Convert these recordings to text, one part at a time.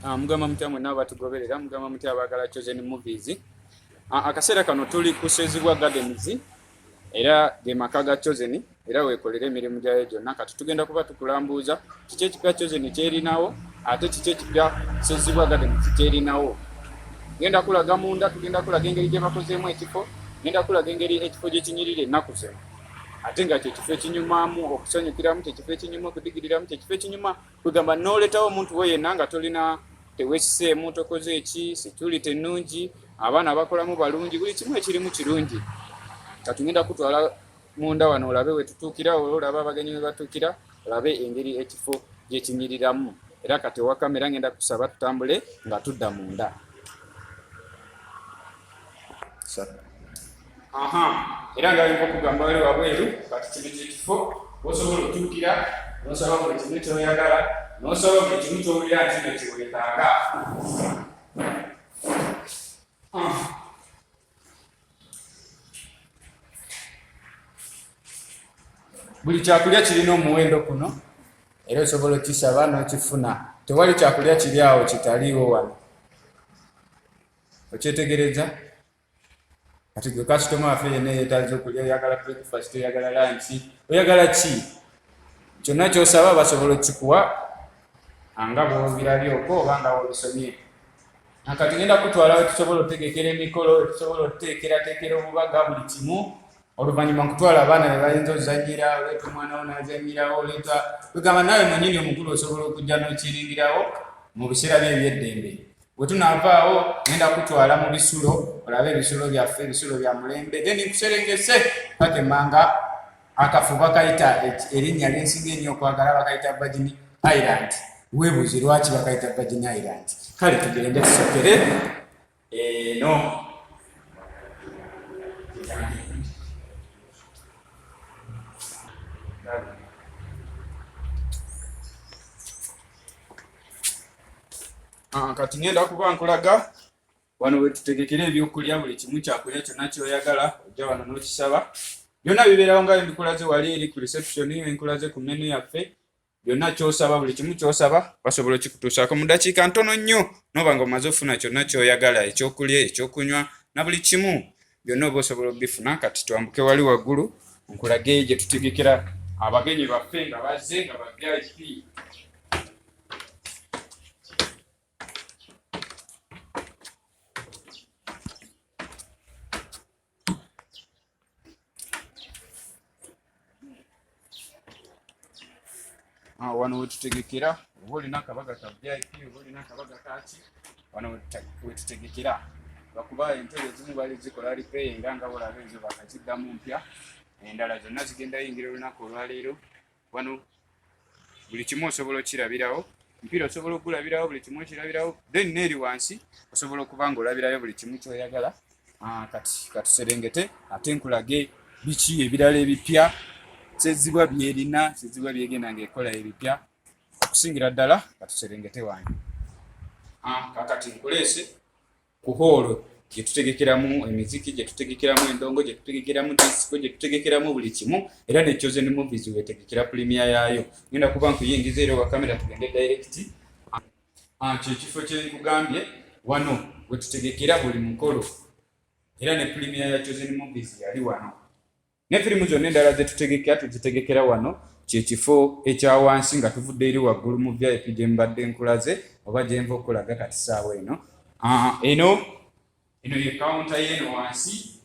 Mugamba mutya mwenna abatugoberera, mugamba mutya abaagala chosen movies. Akaseera kano tuli ku Sezibwa Gardens era ge maka ga chosen era weekolera emirimu gyayo gyonna. Kati tugenda kuba tukulambuuza kiki ekipya chosen kyerinawo ate kiki ekipya Sezibwa Gardens kyerinawo. Genda kulaga munda, tugenda kulaga engeri gye bakozeemu ekifo, genda kulaga engeri ekifo gye kinyirira ennaku zino. Ate nga kyekifo ekinyumamu okusanyukiramu, kyekifo ekinyuma okudigiriramu, kyekifo ekinyuma kugamba n'oletawo omuntu we yenna nga tolina teweesiseemu tokoze eki, security ennungi, abaana bakolamu balungi, buli kimu ekirimu kirungi. Katugenda kutwala munda wano olabe we tutuukira, olabe abagenyi we batuukira, olabe engeri ekifo gye kinyiriramu. Era kati ewa kamera ngenda kusaba tutambule nga tudda munda. Era nga aliko okugamba wali wabweru kati kino kyekifo osobola otuukira n'osaba buli kimu kyoyagala n'osaba buli kimu kyowulira nti no kiweetaaga. Buli kyakulya kirina omuwendo kuno era osobola okisaba n'okifuna. Tewali kyakulya kiri awo kitaliiwo wano. Okyetegereza? Kati gwe kasitoma waffe yenna yeetaaza okulya, oyagala breakfast, oyagala lunch, oyagala ki? Kyonna ky'osaba basobola okikuwa nga bw'obirabyeko oba nga bw'obisomye. Kati ngenda kutwala we tusobola otegekera emikolo, we tusobola oteekerateekera obubaga buli kimu. Oluvannyuma nkutwala abaana be bayinza ozannyira, oleeta omwana wo n'azannyirawo, oleeta tugamba naawe mwennyini omukulu osobola okujja n'okiringirawo mu biseera bye eby'eddembe. Bwe tunaavaawo ngenda kutwala mu bisulo, olabe ebisulo byaffe, ebisulo bya mulembe, then nkuserengese paka emmanga akafu bakayita erinnya ly'ensinga ennyo okwagala bakayita Virgin Island. Weebuuze lwaki bakayita Virgin Island. Kale tugende tusokere eno. Kati ngenda kuba nkulaga wano we tutegekera ebyokulya, buli kimu kyakulya kyonna kyoyagala ojja wano n'okisaba. Byonna bibeerawo nga mbikulaze wali eri ku reception, enkulaze ku menu yaffe. Byonna ky'osaba, buli kimu ky'osaba basobola okikutuusaako mu ddakiika ntono nnyo n'oba nga omaze ofuna kyonna kyoyagala, ekyokulya, ekyokunywa na buli kimu byonna oba osobola okubifuna. Kati twambuke wali waggulu nkulage gye tutegekera abagenyi baffe nga bazze nga ba-VIP. Wano we tutegekera, oba olina akabaga ka VIP, oba olina akabaga kaki, wano we tutegekera. Lwakuba entebe ezimu bali zikola replay nga bw'olaba ezo bakaziddamu mpya, endala zonna zigenda yingira olunaku olwaleero. Wano buli kimu osobola okirabirawo, mpira osobola okugulabirawo, buli kimu okirabirawo, then n'eri wansi osobola okuba ng'olabirayo buli kimu kyoyagala. Kati katuserengete ate nkulage biki ebirala ebipya Sezibwa byerina, Sezibwa byegenda ng'ekola ebipya okusingira ddala. Katuserengete wange. Kakati nkuleese ku hall gye tutegekeramu emiziki, gye tutegekeramu endongo, gye tutegekeramu disco, gye tutegekeramu buli kimu, era ne Chosen Movies wetegekera premier yaayo. Ngenda kuba nkuyingiza era wa kamera tugende direct. Kyekifo kye nkugambye wano we tutegekera buli mukolo, era ne premier ya Chosen Movies yali wano. Ne firimu zonna endala ze tutegekera tuzitegekera wano, kyekifo ekya wansi nga tuvudde eri waggulu mu VIP gye mbadde nkulaze oba gye nva okulaga kati ssaawa eno. Eno ye kawunta y'eno wansi,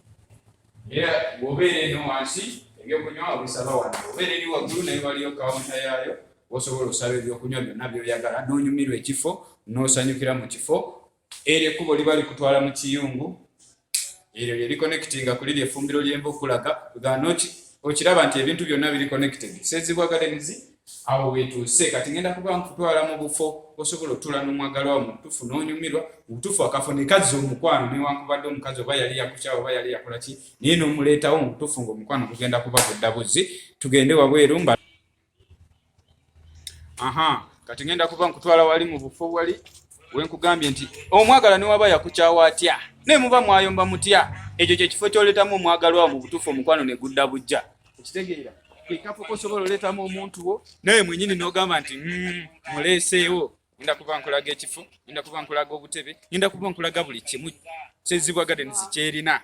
era bw'obeera eno wansi ebyokunywa obisaba wano. Obeera eri waggulu naye waliyo kawunta yaayo, osobola osaba ebyokunywa byonna by'oyagala n'onyumirwa ekifo n'osanyukira mu kifo. Eryo ekkubo liba likutwala mu kiyungu, eryo lye likonnekitinga kuli ly'effumbiro lye nva okulaga. Okiraba nti ebintu byonna biri connected. Sezibwa Gardens awo weetuuse. Kati ngenda kuba nkutwala mu bufo osobola otuula n'omwagalwa wo mu butuufu n'onyumirwa mu butuufu, akafo ne kazza omukwano newankubadde omukazi oba yali yakukyawa oba yali yakola ki, naye n'omuleetawo mu butuufu ng'omukwano gugenda kuba gudda buzzi. Tugende wabweru mba. Kati ngenda kuba nkutwala wali mu bufo wali wenkugambye nti omwagala ne waba yakukyawa atya ne muba mwayomba mutya, ekyo kyekifo ky'oleetamu omwagalwa wo mu butuufu omukwano ne gudda bujja. Ekitegeera kafo kosobola oleetamu omuntu wo naye mwennyini n'ogamba nti muleeseewo ngenda kuba nkulaga ekifo, ngenda kuba nkulaga obutebe, ngenda kuba nkulaga buli kimu Sezibwa Gardens kyerina.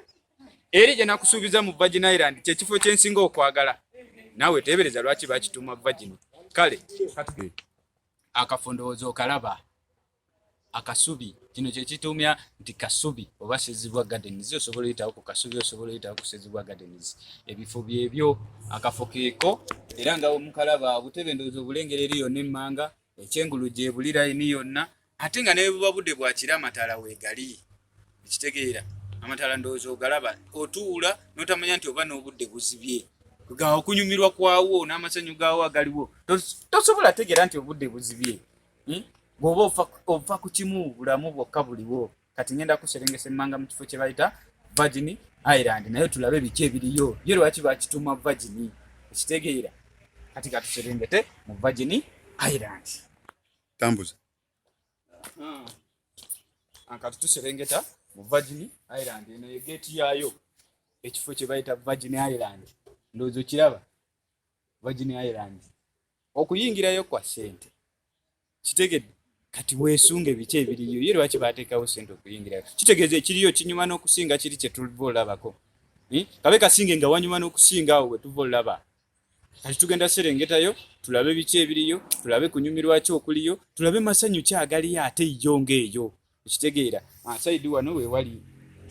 Eri gye nakusuubiza mu Virgin Island kyekifo kyensinga okwagala. Naawe teebereza lwaki bakituuma Virgin. Kale akafo ndowooza okalaba. Akasubi kino kye kituumya nti kasubi oba Sezibwa Gardens. Osobola oyitawo ku kasubi, osobola oyitawo ku Sezibwa Gardens. Ebifo byebyo akafo keeko era nga mukalaba obutebe ndowooza obulengera eri yonna emmanga, ekyengulu gye buli layini yonna, ate nga ne buba budde bwa kiro amataala weegali. Ekitegeera amataala ndowooza ogalaba, otuula n'otamanya nti oba n'obudde buzibye. Gawo okunyumirwa kwawo n'amasanyu gaawo agaliwo, tosobola tegeera nti obudde buzibye. Bw'oba ova ku kimu bulamu bwokka buliwo. Kati ngenda kuserengesa emmanga mu kifo kye bayita Virgin Island, naye tulabe biki ebiriyo, ye lwaki bakituuma Virgin. Ekitegeera kati katuserengete mu Virgin Island. Tambuza. Kati tuserengeta mu Virgin Island, eno ye geeti yaayo, ekifo kye bayita Virgin Island. Ndowooza okiraba Virgin Island. Okuyingirayo kwa ssente. Kitegedde kati weesunge biki ebiriyo, ye lwaki baateekawo ssente okuyingirayo. Kitegeeza ekiriyo kinyuma n'okusinga kiri kye tuva olabako. Kabe kasinge nga wanyuma n'okusinga awo we tuva olaba. Kati tugenda serengetayo tulabe biki ebiriyo, tulabe kunyumirwa ki okuliyo, tulabe masanyu ki agaliyo ate yo ng'eyo. Ekitegeera saidi wano we wali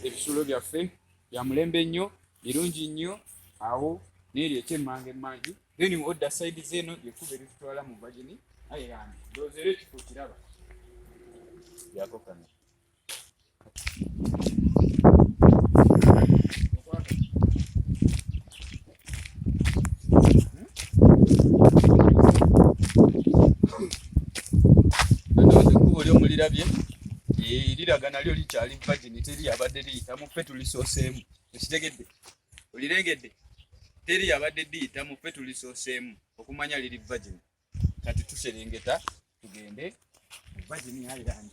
ebisulo byaffe bya mulembe nnyo, birungi nnyo, awo n'eri ekyemmanga emmangi. Then odda side zeno yekuba eritutwala mu Virgin Island. Ndowooza era ekifo kiraba. Yako kano. Ndowooza ekkubo ly'omulirabye liraga nalyo likyali Virgin, teri yabadde liyitamu, ffe tulisooseemu. Ekitegedde olirengedde, teri yabadde liyitamu, ffe tulisooseemu okumanya liri Virgin. Kati tuserengeta tugende mu Virgin Island.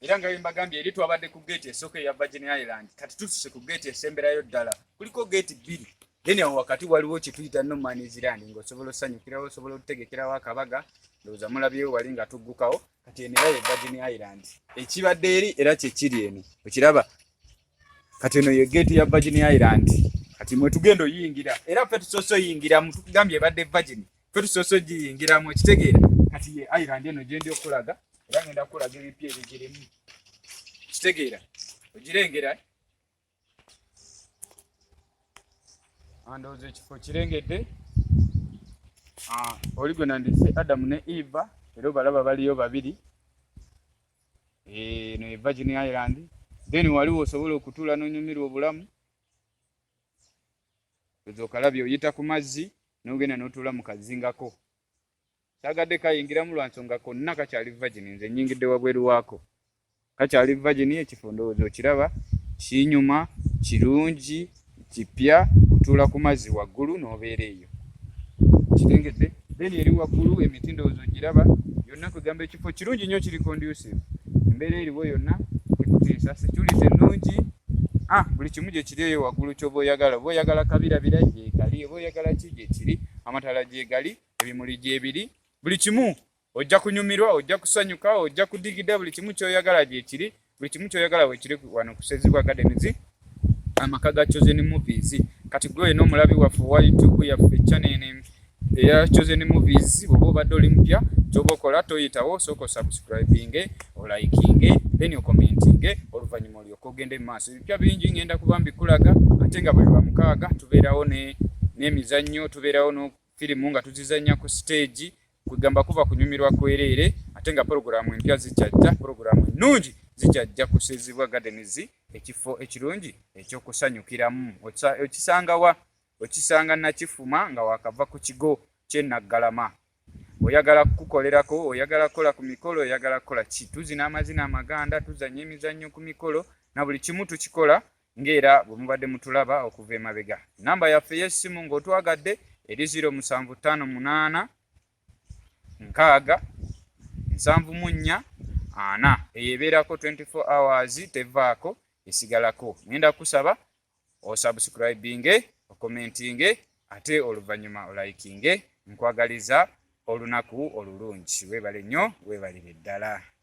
Era nga mbagambye eri twabadde ku geeti esooka eya Virgin Island, kati tutuse ku geeti esemberayo ddala. Kuliko geeti bbiri, then awo wakati waliwo kye tuyita no man's land, ng'osobola osanyukirawo, osobola okutegekerawo akabaga. Ndowooza mulabyewo wali nga tuggukawo. Kati eno era ye Virgin Island. Ekibadde eri era kye kiri eno. Okiraba? Kati eno ye geeti ya Virgin Island. Kati mwe tugenda oyingira. Era ffe tusoose oyingiramu, tukugambye ebadde Virgin. Ffe tusoose ogiyingiramu, ekitegeera. Kati ye Island eno gye ndi okulaga, era ngenda kulaga ebipya ebigirimu. Ekitegeera? Ogirengera? Ndowooza ekifo kirengedde. Oli gwe nandise Adamu ne Eva, era balaba baliyo babiri. Eno ye Virgin Island. Then waliwo osobola okutuula n'onyumirwa obulamu. Okalabye oyita ku mazzi n'ogenda n'otuula mu kazingako. Saagadde kayingiramu lwa nsonga konna kakyali Virgin, nze nnyingidde wabweru waako. Kakyali Virgin, ekifo ndowooza okiraba, kinyuma, kirungi, kipya, otuula ku mazzi waggulu n'obeera eyo. Kirengedde. Then eri waggulu emiti ndowooza ogiraba, yonna kugamba ekifo kirungi nnyo, kiri conducive. Embeera eriwo yonna ekutiisa, security ennungi. Buli kimu gye kiri eyo waggulu ky'oba oyagala. Oba oyagala kabirabira gye kali, oba oyagala ki gye kiri, amataala gye gali, ebimuli gye biri. Buli kimu ojja kunyumirwa, ojja kusanyuka, ojja kudigida, buli kimu ky'oyagala gye kiri. Buli kimu ky'oyagala we kiri wano ku Sezibwa Gardens, amaka ga Chosen Movies. Kati gwe n'omulabi waffe wa YouTube yaffe channel eya Chosen Movies, bw'oba obadde oli mpya, ky'oba okola toyitawo, sooka subscribing, oliking, then commenting, oluvannyuma olyoka ogende mu maaso. Ebipya bingi ngenda kuba mbikulaga, ate nga buli lwamukaaga tubeerawo n'emizannyo, tubeerawo no firimu nga tuzizannya ku stage. Kugamba kuba kunyumirwa kwereere, ate nga programu empya zikyajja, programu ennungi zikyajja ku Sezibwa Gardens, ekifo ekirungi ekyokusanyukiramu. Okisanga wa? Okisanga Nakifuma nga wakava ku kigo ky'e Naggalama. Oyagala kukolerako, oyagala kola ku mikolo, oyagala kola ki? Tuzina amazina amaganda, tuzanya emizannyo ku mikolo, na buli kimu tukikola ng'era bwe mubadde mutulaba okuva emabega. Namba yaffe y'essimu ng'otwagadde eri 0758 nkaaga 74 4. Eyebeerako 24 hours tevaako esigalako. Ngenda kusaba osubscribing, okomenting, ate oluvannyuma oliking. Nkwagaliza olunaku olulungi. Weebale nnyo, weebalire ddala.